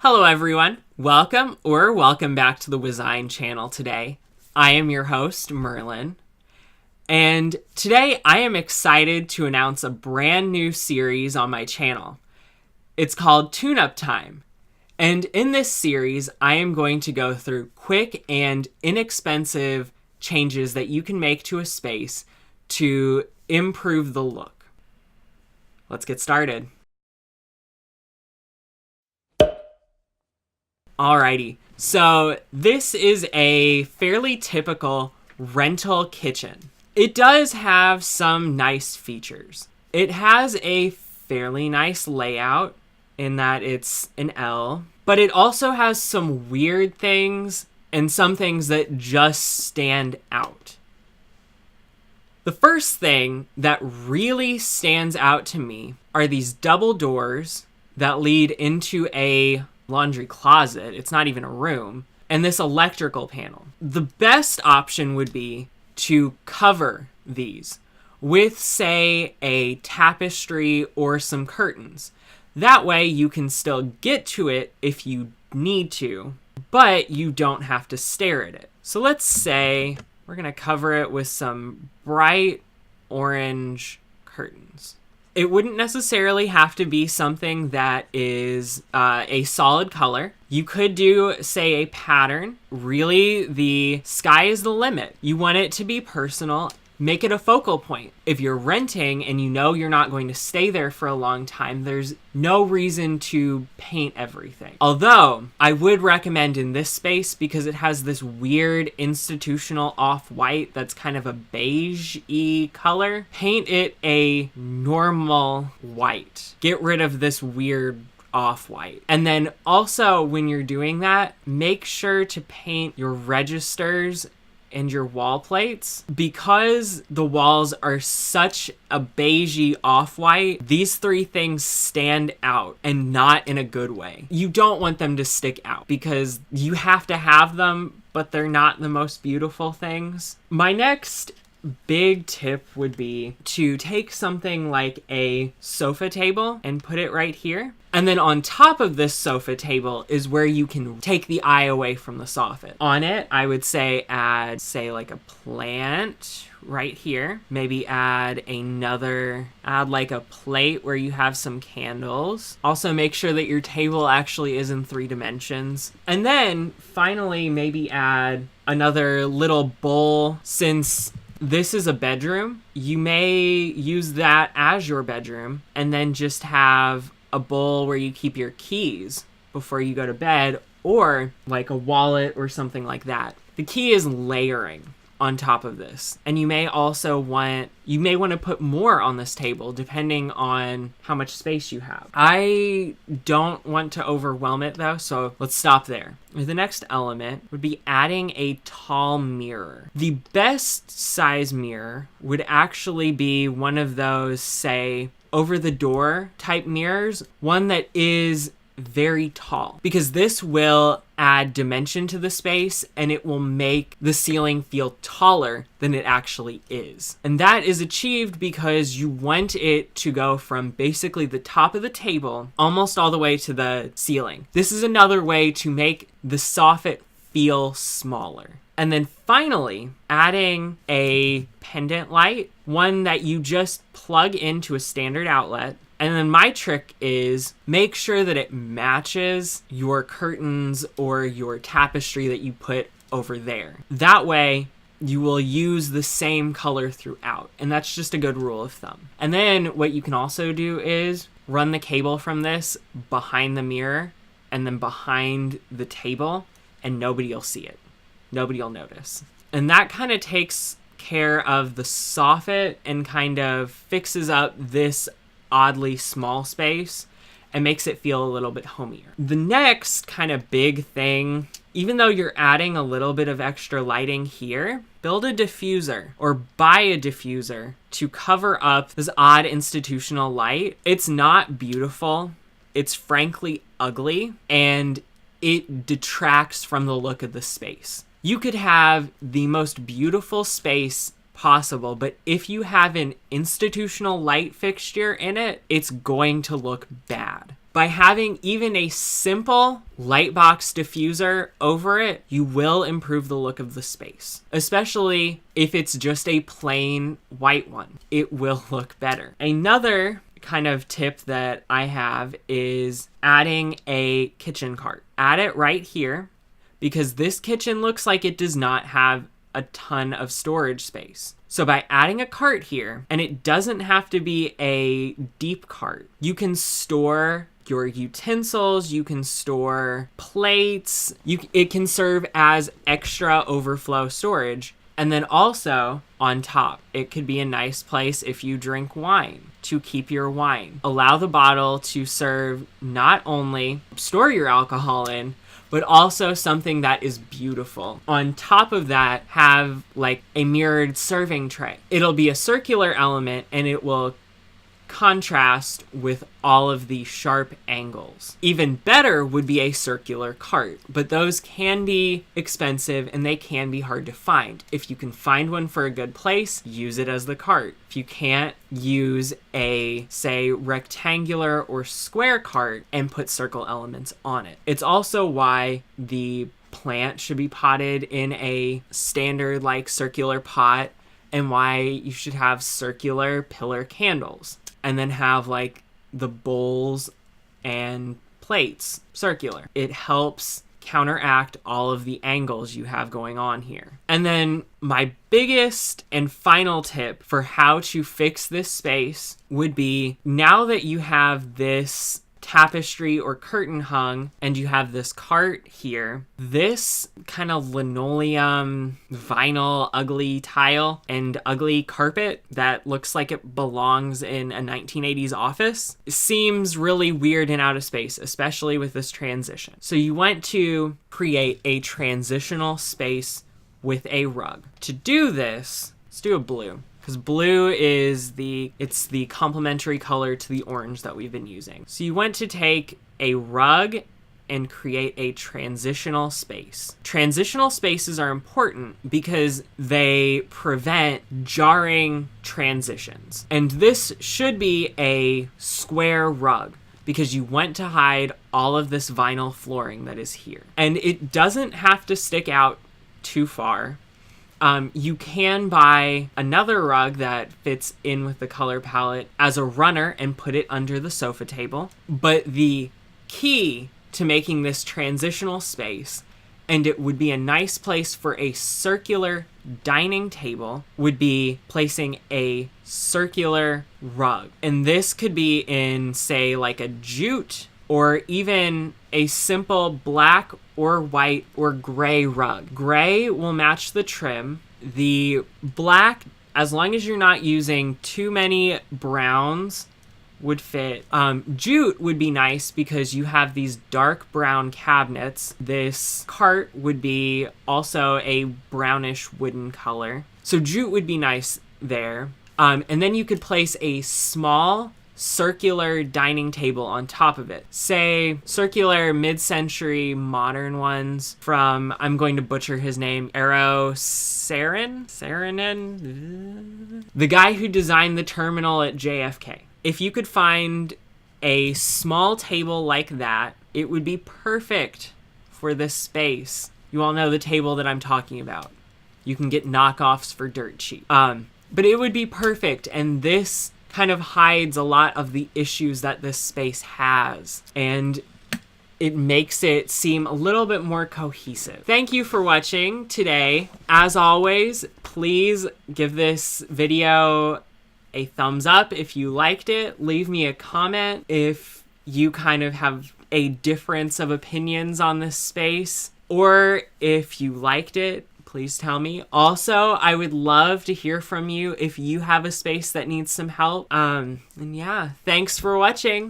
Hello everyone, welcome back to the Wizign channel today. I am your host, Merlin, and today I am excited to announce a brand new series on my channel. It's called Tune-Up Time, and in this series I am going to go through quick and inexpensive changes that you can make to a space to improve the look. Let's get started. Alrighty, so this is a fairly typical rental kitchen. It does have some nice features. It has a fairly nice layout in that it's an L, but it also has some weird things and some things that just stand out. The first thing that really stands out to me are these double doors that lead into a laundry closet. It's not even a room. And this electrical panel. The best option would be to cover these with, say, a tapestry or some curtains. That way you can still get to it if you need to, but you don't have to stare at it. So let's say we're going to cover it with some bright orange curtains. It wouldn't necessarily have to be something that is a solid color. You could do, say, a pattern. Really, the sky is the limit. You want it to be personal. Make it a focal point. If you're renting and you know you're not going to stay there for a long time, there's no reason to paint everything. Although, I would recommend in this space, because it has this weird institutional off-white that's kind of a beige-y color, paint it a normal white. Get rid of this weird off-white. And then also, when you're doing that, make sure to paint your registers and your wall plates. Because the walls are such a beigey off-white, these three things stand out, and not in a good way. You don't want them to stick out because you have to have them, but they're not the most beautiful things. My next big tip would be to take something like a sofa table and put it right here. And then on top of this sofa table is where you can take the eye away from the soffit. On it, I would say add, say, like a plant right here. Maybe add like a plate where you have some candles. Also make sure that your table actually is in 3 dimensions. And then finally, maybe add another little bowl. Since this is a bedroom, you may use that as your bedroom and then just have a bowl where you keep your keys before you go to bed, or like a wallet or something like that. The key is layering on top of this. And you may want to put more on this table depending on how much space you have. I don't want to overwhelm it though, so let's stop there. The next element would be adding a tall mirror. The best size mirror would actually be one of those, say, over the door type mirrors, one that is very tall, because this will add dimension to the space and it will make the ceiling feel taller than it actually is. And that is achieved because you want it to go from basically the top of the table almost all the way to the ceiling. This is another way to make the soffit feel smaller. And then finally, adding a pendant light, one that you just plug into a standard outlet. And then my trick is make sure that it matches your curtains or your tapestry that you put over there. That way, you will use the same color throughout. And that's just a good rule of thumb. And then what you can also do is run the cable from this behind the mirror and then behind the table, and nobody will see it. Nobody will notice. And that kind of takes care of the soffit and kind of fixes up this oddly small space and makes it feel a little bit homier. The next kind of big thing, even though you're adding a little bit of extra lighting here, build a diffuser or buy a diffuser to cover up this odd institutional light. It's not beautiful. It's frankly ugly, and it detracts from the look of the space. You could have the most beautiful space possible, but if you have an institutional light fixture in it, it's going to look bad. by having even a simple light box diffuser over it, you will improve the look of the space. Especially if it's just a plain white one. It will look better. Another kind of tip that I have is adding a kitchen cart. Add it right here because this kitchen looks like it does not have a ton of storage space. So by adding a cart here, and it doesn't have to be a deep cart, you can store your utensils, you can store plates, it can serve as extra overflow storage. And then also on top, it could be a nice place if you drink wine to keep your wine. Allow the bottle to serve not only store your alcohol in, but also something that is beautiful. On top of that, have like a mirrored serving tray. It'll be a circular element and it will contrast with all of the sharp angles. Even better would be a circular cart, but those can be expensive and they can be hard to find. If you can find one for a good place, use it as the cart. If you can't, use a, say, rectangular or square cart and put circle elements on it. It's also why the plant should be potted in a standard like circular pot and why you should have circular pillar candles. And then have like the bowls and plates circular. It helps counteract all of the angles you have going on here. And then my biggest and final tip for how to fix this space would be, now that you have this tapestry or curtain hung and you have this cart here, this kind of linoleum, vinyl, ugly tile and ugly carpet that looks like it belongs in a 1980s office seems really weird and out of space, especially with this transition. So you want to create a transitional space with a rug. To do this, let's do a blue. Because blue is the complementary color to the orange that we've been using. So you want to take a rug and create a transitional space. Transitional spaces are important because they prevent jarring transitions. And this should be a square rug because you want to hide all of this vinyl flooring that is here. And it doesn't have to stick out too far. You can buy another rug that fits in with the color palette as a runner and put it under the sofa table. But the key to making this transitional space, and it would be a nice place for a circular dining table, would be placing a circular rug. And this could be in, say, like a jute or even a simple black or white or gray rug. Gray will match the trim. The black, as long as you're not using too many browns, would fit. Jute would be nice because you have these dark brown cabinets. This cart would be also a brownish wooden color. So jute would be nice there. And then you could place a small circular dining table on top of it. Say circular mid-century modern ones from, I'm going to butcher his name, Saarinen? The guy who designed the terminal at JFK. If you could find a small table like that, it would be perfect for this space. You all know the table that I'm talking about. You can get knockoffs for dirt cheap. But it would be perfect, and this kind of hides a lot of the issues that this space has, and it makes it seem a little bit more cohesive. Thank you for watching today. As always, please give this video a thumbs up if you liked it. Leave me a comment if you kind of have a difference of opinions on this space, or if you liked it, please tell me. Also, I would love to hear from you if you have a space that needs some help. And yeah, thanks for watching.